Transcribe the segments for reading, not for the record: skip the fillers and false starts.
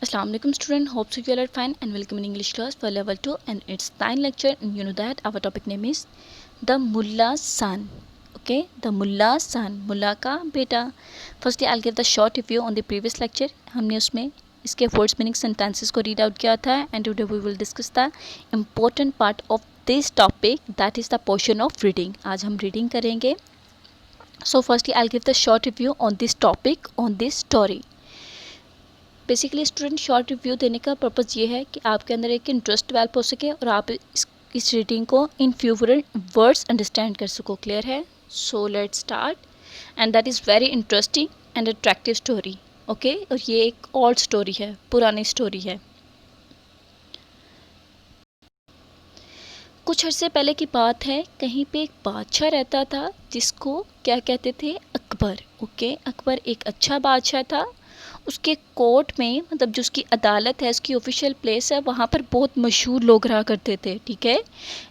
Assalamualaikum student, hope so you all are fine and welcome in English class for level 2 and it's 9 lecture and you know that our topic name is the Mulla's son. Okay, the Mulla's son, मुल्ला का बेटा. Firstly I'll give the short review on the previous lecture. हमने उसमें इसके words meaning sentences को read out किया था and today we will discuss the important part of this topic, that is the portion of reading. आज हम reading करेंगे. So firstly I'll give the short review on this topic, on this story. Basically student short review देने का purpose ये है कि आपके अंदर एक इंटरेस्ट डेवलप हो सके और आप इस रीडिंग को इन फ्यू वर्ड्स अंडरस्टैंड कर सको. क्लियर है? So let's start and that is very interesting and attractive story. Okay, और ये एक ओल्ड स्टोरी है, पुरानी स्टोरी है. कुछ अर्से पहले की बात है, कहीं पे एक बादशाह रहता था जिसको क्या कहते थे? अकबर. ओके, अकबर एक अच्छा बादशाह था. उसके कोर्ट में, मतलब जो उसकी अदालत है, उसकी ऑफिशियल प्लेस है, वहाँ पर बहुत मशहूर लोग रहा करते थे. ठीक है,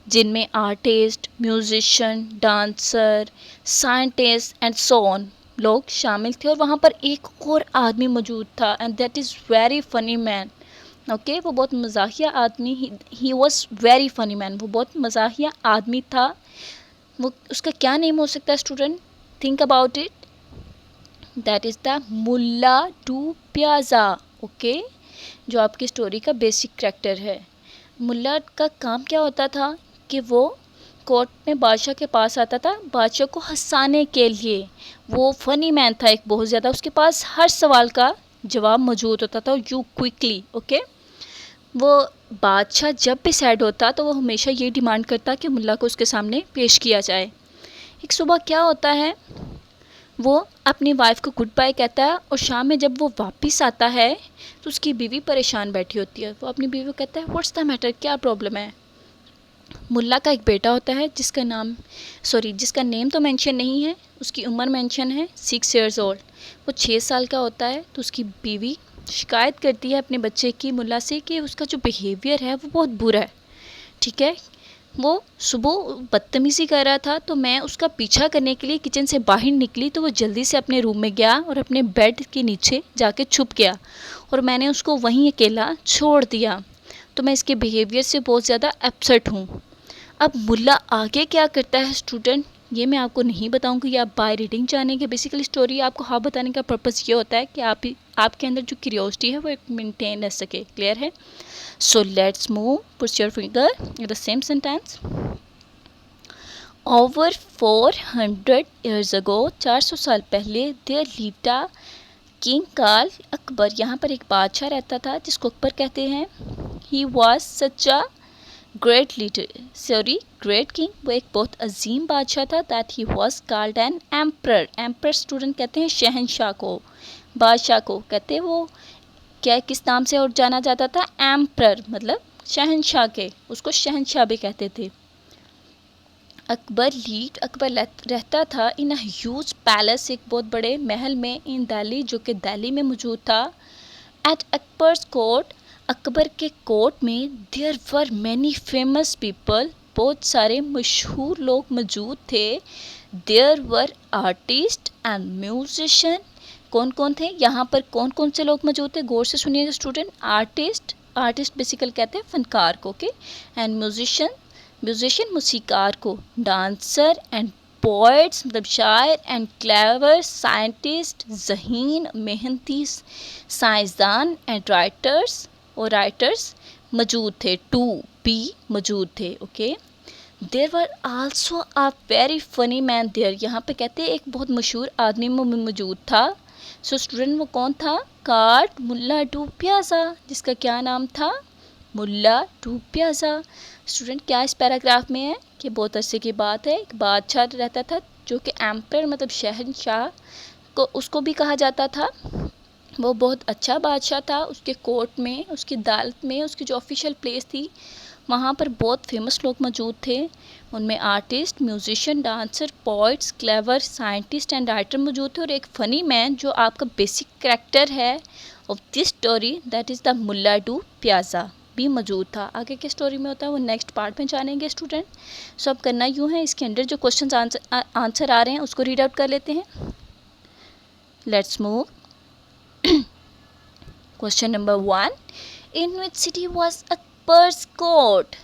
जिनमें artist, musician, dancer, scientist and so on लोग शामिल थे. और वहाँ पर एक और आदमी मौजूद था and that is very funny man. Okay, वो बहुत मज़ाहिया आदमी, he was very funny man. वो बहुत मज़ाहिया आदमी था. वो उसका क्या नेम हो सकता है student? Think about it. That is the Mulla Do Pyaza. Okay, जो आपकी स्टोरी का बेसिक करैक्टर है. मुल्ला का काम क्या होता था कि वो कोर्ट में बादशाह के पास आता था बादशाह को हंसाने के लिए. वो फनी मैन था एक बहुत ज़्यादा. उसके पास हर सवाल का जवाब मौजूद होता था यू क्विकली. ओके, वो बादशाह जब भी सैड होता तो वो हमेशा ये डिमांड करता कि मुल्ला को उसके सामने पेश किया जाए. एक सुबह क्या होता है, वो अपनी वाइफ को गुड बाय कहता है और शाम में जब वो वापस आता है तो उसकी बीवी परेशान बैठी होती है. वो अपनी बीवी को कहता है व्हाट्स द मैटर, क्या प्रॉब्लम है? मुल्ला का एक बेटा होता है जिसका नेम तो मेंशन नहीं है, उसकी उम्र मेंशन है 6 years old. वो 6 साल का होता है. तो उसकी बीवी शिकायत करती है अपने बच्चे की मुल्ला से कि उसका जो बिहेवियर है वो बहुत बुरा है. ठीक है, वो सुबह बदतमीज़ी कर रहा था तो मैं उसका पीछा करने के लिए किचन से बाहर निकली तो वो जल्दी से अपने रूम में गया और अपने बेड के नीचे जाके छुप गया और मैंने उसको वहीं अकेला छोड़ दिया. तो मैं इसके बिहेवियर से बहुत ज़्यादा अपसेट हूँ. अब मुल्ला आगे क्या करता है स्टूडेंट, ये मैं आपको नहीं बताऊंगी, आप बाय रीडिंग जानेंगे. बेसिकली स्टोरी आपको हाँ बताने का पर्पज़ ये होता है कि आपके अंदर जो क्यूरियोसिटी है वो एक मेंटेन रह सके. क्लियर है? So let's move. Put your finger in the same sentence. Over 400 years ago, 400 साल पहले, there lived a king called Akbar. यहाँ पर एक बादशाह रहता था जिसको अकबर कहते हैं. He was such a great king. वो एक बहुत अजीम बादशाह था. That he was called an emperor. Emperor student कहते हैं शहंशाह को, बादशाह को कहते हैं. वो क्या किस नाम से और जाना जाता था? एम्प्रर, मतलब शहंशाह के, उसको शहंशाह भी कहते थे. अकबर रहता था इन अ ह्यूज पैलेस, एक बहुत बड़े महल में, इन दिल्ली, जो कि दिल्ली में मौजूद था. एट अकबर्स कोर्ट, अकबर के कोर्ट में, there were many famous people, बहुत सारे मशहूर लोग मौजूद थे. There were artist and musician. कौन कौन थे यहाँ पर? कौन कौन से लोग मौजूद थे? गौर से सुनिएगा स्टूडेंट. आर्टिस्ट बेसिकली कहते हैं फनकार को. ओके, एंड म्यूजिशियन मूसीकार को. डांसर एंड पोएट्स, मतलब शायर एंड क्लेवर. साइंटिस्ट, ज़हीन, मेहनती, साइंसदान एंड राइटर्स मौजूद थे. टू बी मौजूद थे. Okay, there were also a very funny man there. यहाँ पे कहते हैं एक बहुत मशहूर आदमी मौजूद था. सो स्टूडेंट वो कौन था? कार्ड मुल्ला डू प्याज़ा, जिसका क्या नाम था? मुल्ला डू प्याज़ा. स्टूडेंट क्या इस पैराग्राफ में है कि बहुत अरसे की बात है, एक बादशाह रहता था जो कि एम्पर, मतलब शहंशाह को उसको भी कहा जाता था. वो बहुत अच्छा बादशाह था. उसके कोर्ट में, उसकी अदालत में, उसकी जो ऑफिशियल प्लेस थी वहाँ पर बहुत फेमस लोग मौजूद थे. उनमें artist, musician, dancer, poets, clever, scientist and writer मौजूद थे. और एक फ़नी मैन जो आपका बेसिक करैक्टर है of this story, that is the Mulla Do Pyaza, भी मौजूद था. आगे के स्टोरी में होता है वो नेक्स्ट पार्ट में जानेंगे स्टूडेंट. सो अब करना यूँ है, इसके अंदर जो क्वेश्चन आंसर आ रहे हैं उसको रीड आउट कर लेते हैं. Let's move. Question number 1, in which city was Akbar's court?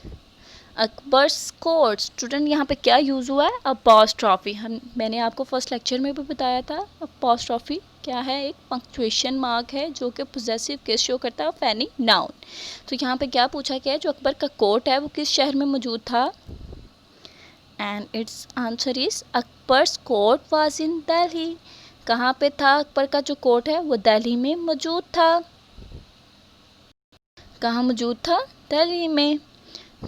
Akbar's court student यहाँ पे क्या यूज़ हुआ है? अपॉस्ट्रॉफी। मैंने आपको फर्स्ट लेक्चर में भी बताया था अपॉस्ट्रॉफी क्या है, एक पंक्चुएशन मार्क है जो कि पोजेसिव केस शो करता है ऑफ एनी नाउन। तो यहाँ पे क्या पूछा गया है, जो अकबर का कोर्ट है वो किस शहर में मौजूद था? And it's answer is Akbar's court was in Delhi. कहाँ पे था अकबर का जो कोर्ट है? वो दिल्ली में मौजूद था। कहाँ मौजूद था? दिल्ली में।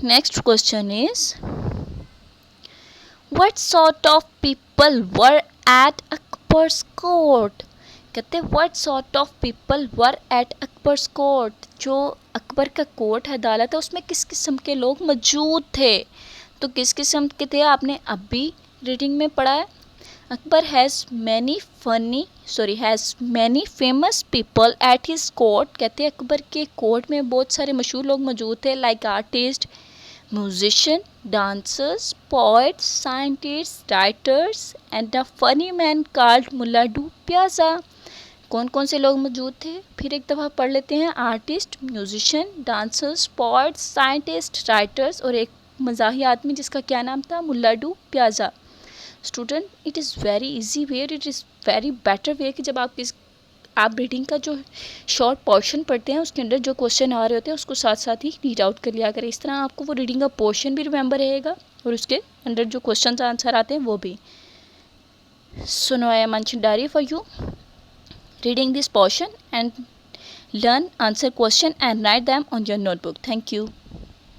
Next question is what sort of people were at Akbar's court? कहते हैं what sort of people were at Akbar's court, जो अकबर का कोर्ट है, अदालत है, उसमें किस किस्म के लोग मौजूद थे? तो किस किस्म के थे आपने अभी रीडिंग में पढ़ा है। Akbar has many famous people at his court. कहते हैं अकबर के कोर्ट में बहुत सारे मशहूर लोग मौजूद थे, like artist, musicians, dancers, poets, scientist, writers and a funny man called Mulla Do Pyaza. कौन कौन से लोग मौजूद थे? फिर एक दफ़ा पढ़ लेते हैं। Artist, musicians, dancers, poets, scientist, writers और एक मज़ाही आदमी जिसका क्या नाम था? Mulla Do Pyaza. Student, it is very easy way, it is very better way कि जब आप रीडिंग का जो शॉर्ट पोर्शन पढ़ते हैं उसके अंदर जो क्वेश्चन आ रहे होते हैं उसको साथ साथ ही रीड आउट कर लिया करें। इस तरह आपको वो रीडिंग का पोर्शन भी रिमेंबर रहेगा और उसके अंदर जो क्वेश्चन आंसर आते हैं वो भी। So now I am mention diary for you reading this portion and learn answer question and write them on your notebook. Thank you.